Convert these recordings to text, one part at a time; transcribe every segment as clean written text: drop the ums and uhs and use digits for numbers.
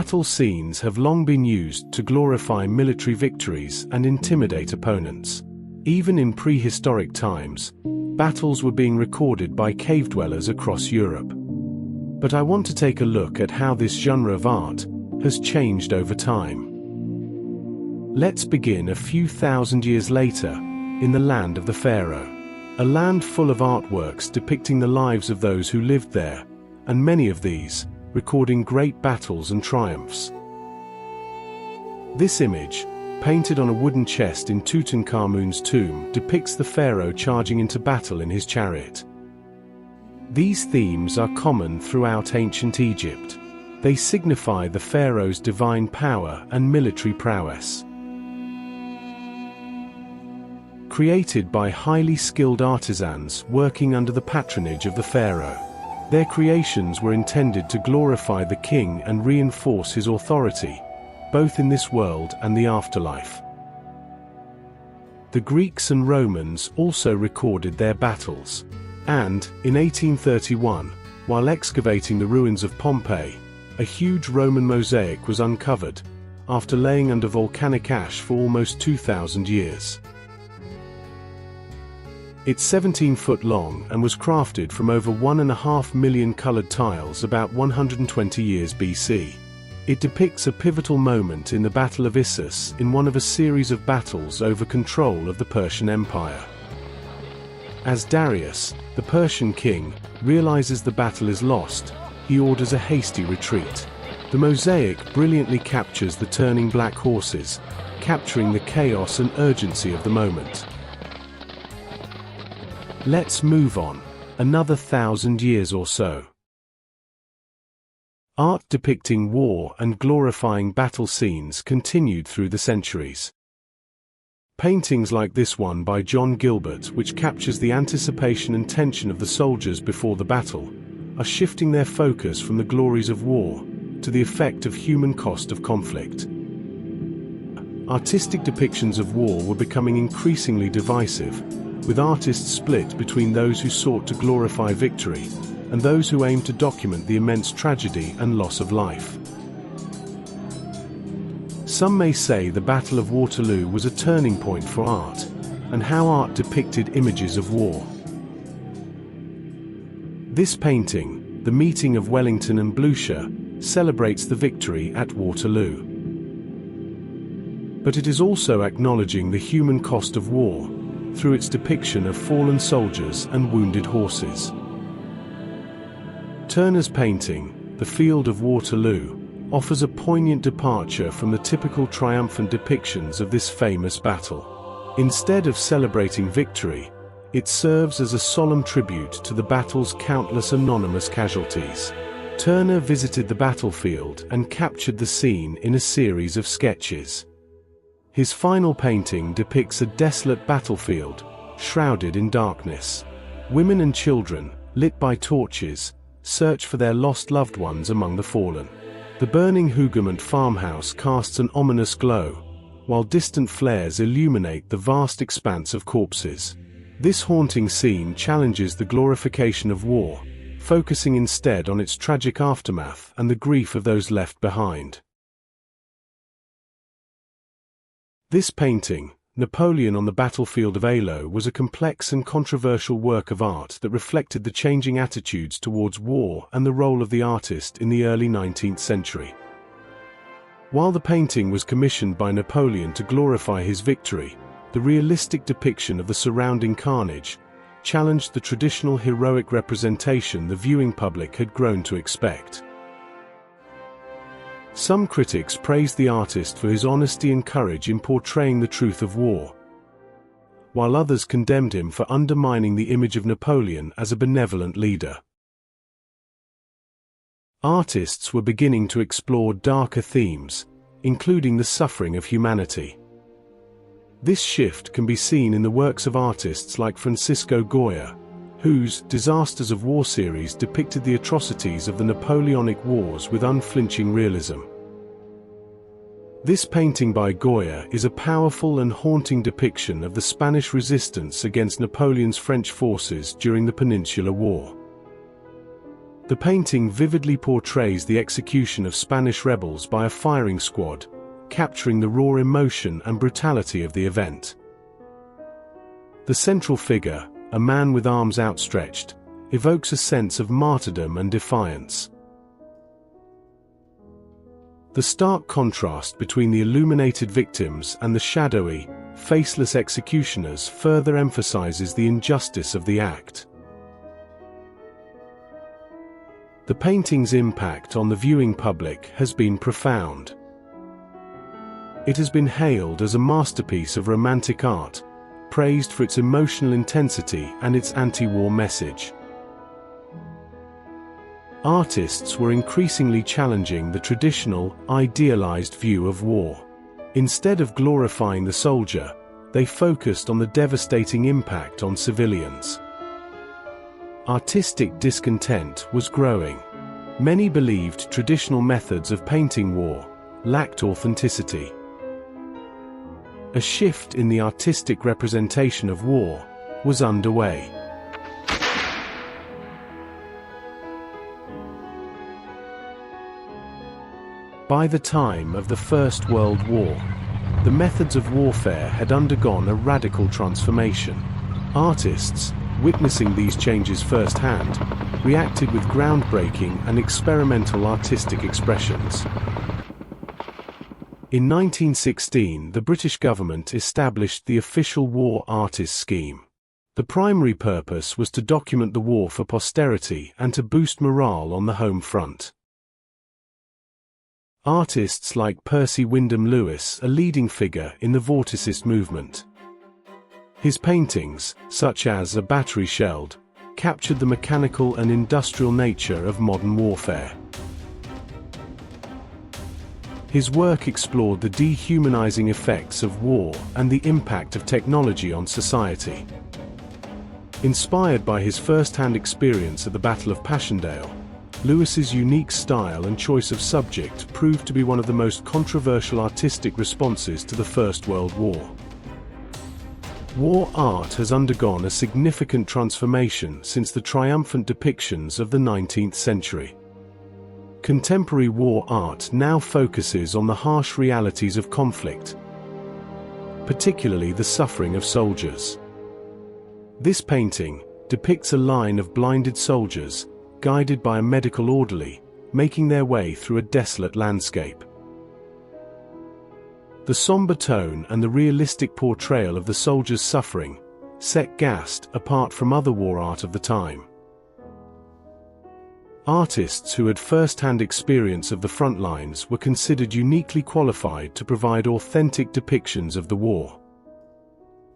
Battle scenes have long been used to glorify military victories and intimidate opponents. Even in prehistoric times, battles were being recorded by cave dwellers across Europe. But I want to take a look at how this genre of art has changed over time. Let's begin a few thousand years later, in the land of the Pharaoh. A land full of artworks depicting the lives of those who lived there, and many of these recording great battles and triumphs. This image, painted on a wooden chest in Tutankhamun's tomb, depicts the pharaoh charging into battle in his chariot. These themes are common throughout ancient Egypt. They signify the pharaoh's divine power and military prowess. Created by highly skilled artisans working under the patronage of the pharaoh, their creations were intended to glorify the king and reinforce his authority, both in this world and the afterlife. The Greeks and Romans also recorded their battles, and, in 1831, while excavating the ruins of Pompeii, a huge Roman mosaic was uncovered, after laying under volcanic ash for almost 2,000 years. It's 17 foot long and was crafted from over 1.5 million colored tiles about 120 years BC. It depicts a pivotal moment in the Battle of Issus in one of a series of battles over control of the Persian Empire. As Darius, the Persian king, realizes the battle is lost, he orders a hasty retreat. The mosaic brilliantly captures the turning black horses, capturing the chaos and urgency of the moment. Let's move on, another 1,000 years or so. Art depicting war and glorifying battle scenes continued through the centuries. Paintings like this one by John Gilbert, which captures the anticipation and tension of the soldiers before the battle, are shifting their focus from the glories of war to the effect of human cost of conflict. Artistic depictions of war were becoming increasingly divisive, with artists split between those who sought to glorify victory and those who aimed to document the immense tragedy and loss of life. Some may say the Battle of Waterloo was a turning point for art, and how art depicted images of war. This painting, The Meeting of Wellington and Blucher, celebrates the victory at Waterloo. But it is also acknowledging the human cost of war, through its depiction of fallen soldiers and wounded horses. Turner's painting, The Field of Waterloo, offers a poignant departure from the typical triumphant depictions of this famous battle. Instead of celebrating victory, it serves as a solemn tribute to the battle's countless anonymous casualties. Turner visited the battlefield and captured the scene in a series of sketches. His final painting depicts a desolate battlefield, shrouded in darkness. Women and children, lit by torches, search for their lost loved ones among the fallen. The burning Hougoumont farmhouse casts an ominous glow, while distant flares illuminate the vast expanse of corpses. This haunting scene challenges the glorification of war, focusing instead on its tragic aftermath and the grief of those left behind. This painting, Napoleon on the Battlefield of Eylau, was a complex and controversial work of art that reflected the changing attitudes towards war and the role of the artist in the early 19th century. While the painting was commissioned by Napoleon to glorify his victory, the realistic depiction of the surrounding carnage challenged the traditional heroic representation the viewing public had grown to expect. Some critics praised the artist for his honesty and courage in portraying the truth of war, while others condemned him for undermining the image of Napoleon as a benevolent leader. Artists were beginning to explore darker themes, including the suffering of humanity. This shift can be seen in the works of artists like Francisco Goya, whose Disasters of War series depicted the atrocities of the Napoleonic Wars with unflinching realism. This painting by Goya is a powerful and haunting depiction of the Spanish resistance against Napoleon's French forces during the Peninsular War. The painting vividly portrays the execution of Spanish rebels by a firing squad, capturing the raw emotion and brutality of the event. The central figure, a man with arms outstretched, evokes a sense of martyrdom and defiance. The stark contrast between the illuminated victims and the shadowy, faceless executioners further emphasizes the injustice of the act. The painting's impact on the viewing public has been profound. It has been hailed as a masterpiece of romantic art, praised for its emotional intensity and its anti-war message. Artists were increasingly challenging the traditional, idealized view of war. Instead of glorifying the soldier, they focused on the devastating impact on civilians. Artistic discontent was growing. Many believed traditional methods of painting war lacked authenticity. A shift in the artistic representation of war was underway. By the time of the First World War, the methods of warfare had undergone a radical transformation. Artists, witnessing these changes firsthand, reacted with groundbreaking and experimental artistic expressions. In 1916, the British government established the official War Artists Scheme. The primary purpose was to document the war for posterity and to boost morale on the home front. Artists like Percy Wyndham Lewis, a leading figure in the Vorticist movement. His paintings, such as A Battery Shelled, captured the mechanical and industrial nature of modern warfare. His work explored the dehumanizing effects of war and the impact of technology on society. Inspired by his first-hand experience at the Battle of Passchendaele, Lewis's unique style and choice of subject proved to be one of the most controversial artistic responses to the First World War. War art has undergone a significant transformation since the triumphant depictions of the 19th century. Contemporary war art now focuses on the harsh realities of conflict, particularly the suffering of soldiers. This painting depicts a line of blinded soldiers, guided by a medical orderly, making their way through a desolate landscape. The somber tone and the realistic portrayal of the soldiers' suffering set Gast apart from other war art of the time. Artists who had first-hand experience of the front lines were considered uniquely qualified to provide authentic depictions of the war.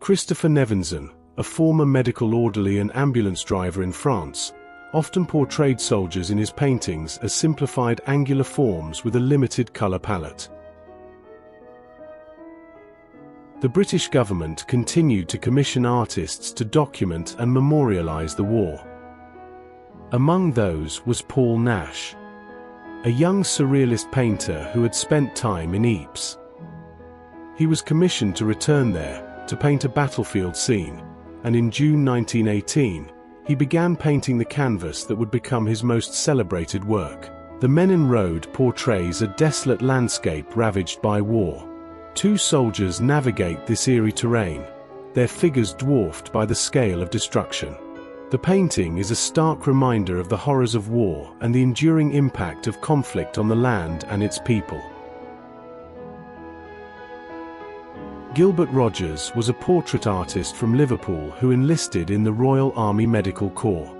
Christopher Nevinson, a former medical orderly and ambulance driver in France, often portrayed soldiers in his paintings as simplified angular forms with a limited color palette. The British government continued to commission artists to document and memorialize the war. Among those was Paul Nash, a young surrealist painter who had spent time in Ypres. He was commissioned to return there to paint a battlefield scene, and in June 1918, he began painting the canvas that would become his most celebrated work. The Menin Road portrays a desolate landscape ravaged by war. Two soldiers navigate this eerie terrain, their figures dwarfed by the scale of destruction. The painting is a stark reminder of the horrors of war and the enduring impact of conflict on the land and its people. Gilbert Rogers was a portrait artist from Liverpool who enlisted in the Royal Army Medical Corps.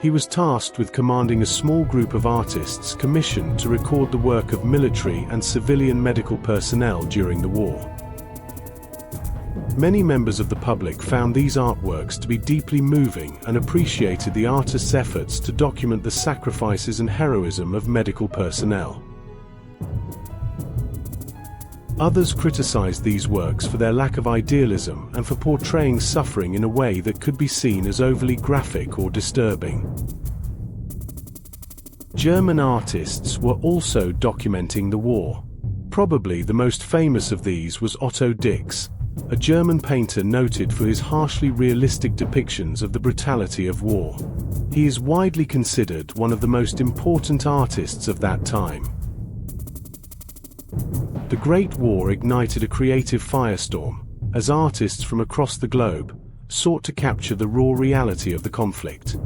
He was tasked with commanding a small group of artists commissioned to record the work of military and civilian medical personnel during the war. Many members of the public found these artworks to be deeply moving and appreciated the artist's efforts to document the sacrifices and heroism of medical personnel. Others criticized these works for their lack of idealism and for portraying suffering in a way that could be seen as overly graphic or disturbing. German artists were also documenting the war. Probably the most famous of these was Otto Dix, a German painter noted for his harshly realistic depictions of the brutality of war. He is widely considered one of the most important artists of that time. The Great War ignited a creative firestorm, as artists from across the globe sought to capture the raw reality of the conflict.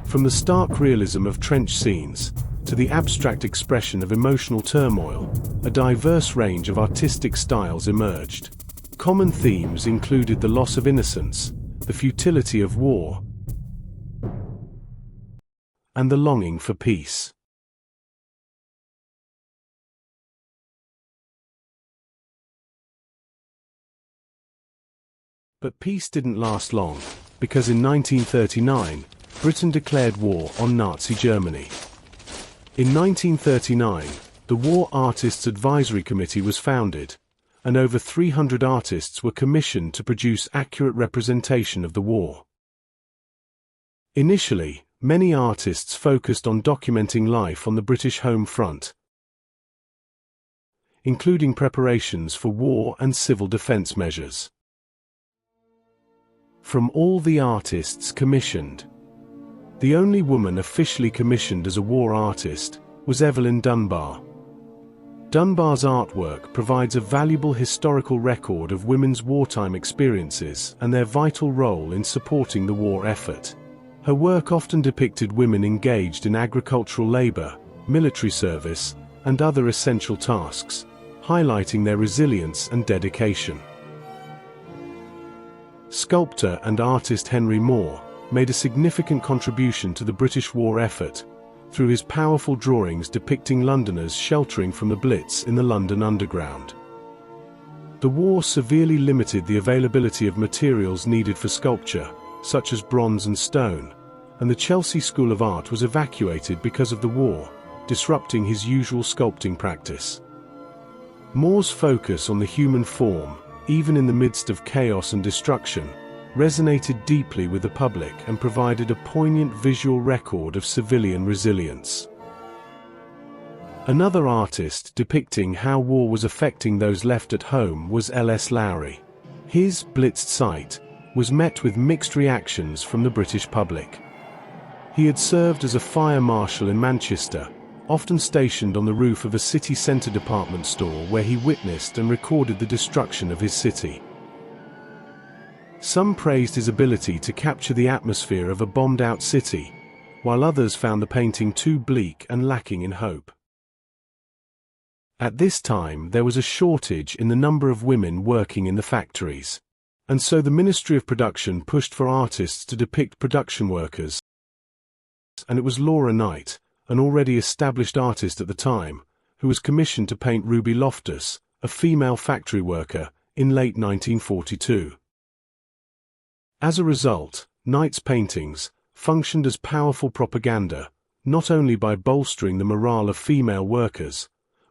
From the stark realism of trench scenes to the abstract expression of emotional turmoil, a diverse range of artistic styles emerged. Common themes included the loss of innocence, the futility of war, and the longing for peace. But peace didn't last long, because in 1939, Britain declared war on Nazi Germany. In 1939, the War Artists Advisory Committee was founded, and over 300 artists were commissioned to produce accurate representation of the war. Initially, many artists focused on documenting life on the British home front, including preparations for war and civil defence measures. From all the artists commissioned, the only woman officially commissioned as a war artist was Evelyn Dunbar. Dunbar's artwork provides a valuable historical record of women's wartime experiences and their vital role in supporting the war effort. Her work often depicted women engaged in agricultural labor, military service, and other essential tasks, highlighting their resilience and dedication. Sculptor and artist Henry Moore made a significant contribution to the British war effort through his powerful drawings depicting Londoners sheltering from the Blitz in the London Underground. The war severely limited the availability of materials needed for sculpture, such as bronze and stone, and the Chelsea School of Art was evacuated because of the war, disrupting his usual sculpting practice. Moore's focus on the human form, even in the midst of chaos and destruction, resonated deeply with the public and provided a poignant visual record of civilian resilience. Another artist depicting how war was affecting those left at home was L.S. Lowry. His blitzed sight was met with mixed reactions from the British public. He had served as a fire marshal in Manchester, often stationed on the roof of a city centre department store where he witnessed and recorded the destruction of his city. Some praised his ability to capture the atmosphere of a bombed-out city, while others found the painting too bleak and lacking in hope. At this time there was a shortage in the number of women working in the factories, and so the Ministry of Production pushed for artists to depict production workers, and it was Laura Knight, an already established artist at the time, who was commissioned to paint Ruby Loftus, a female factory worker, in late 1942. As a result, Knight's paintings functioned as powerful propaganda, not only by bolstering the morale of female workers,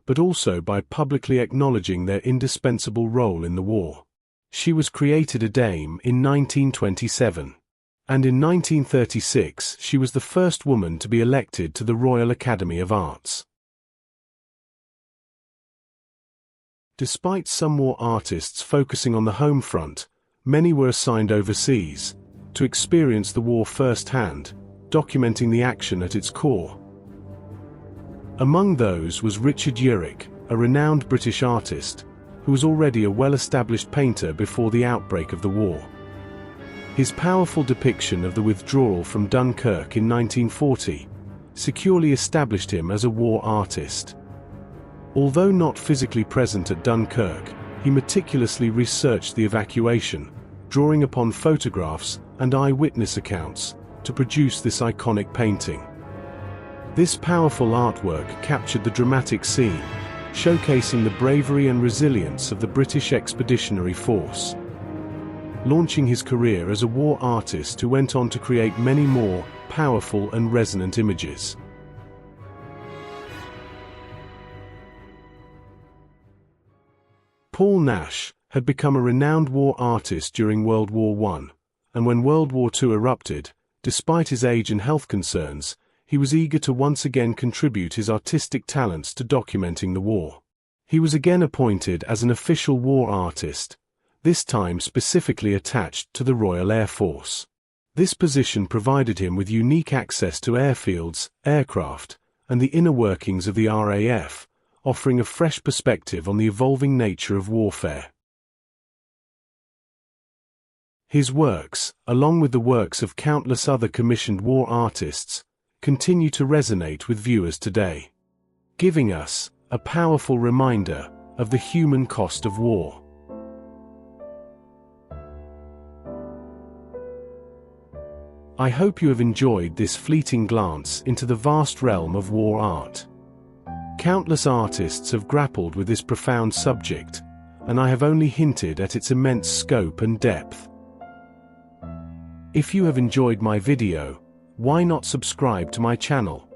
but also by publicly acknowledging their indispensable role in the war. She was created a dame in 1927, and in 1936 she was the first woman to be elected to the Royal Academy of Arts. Despite some war artists focusing on the home front, many were assigned overseas, to experience the war firsthand, documenting the action at its core. Among those was Richard Urich, a renowned British artist, who was already a well-established painter before the outbreak of the war. His powerful depiction of the withdrawal from Dunkirk in 1940 securely established him as a war artist. Although not physically present at Dunkirk, he meticulously researched the evacuation, drawing upon photographs and eyewitness accounts to produce this iconic painting. This powerful artwork captured the dramatic scene, showcasing the bravery and resilience of the British Expeditionary Force. Launching his career as a war artist who went on to create many more powerful and resonant images. Paul Nash had become a renowned war artist during World War I, and when World War II erupted, despite his age and health concerns, he was eager to once again contribute his artistic talents to documenting the war. He was again appointed as an official war artist, this time specifically attached to the Royal Air Force. This position provided him with unique access to airfields, aircraft, and the inner workings of the RAF, offering a fresh perspective on the evolving nature of warfare. His works, along with the works of countless other commissioned war artists, continue to resonate with viewers today, giving us a powerful reminder of the human cost of war. I hope you have enjoyed this fleeting glance into the vast realm of war art. Countless artists have grappled with this profound subject, and I have only hinted at its immense scope and depth. If you have enjoyed my video, why not subscribe to my channel?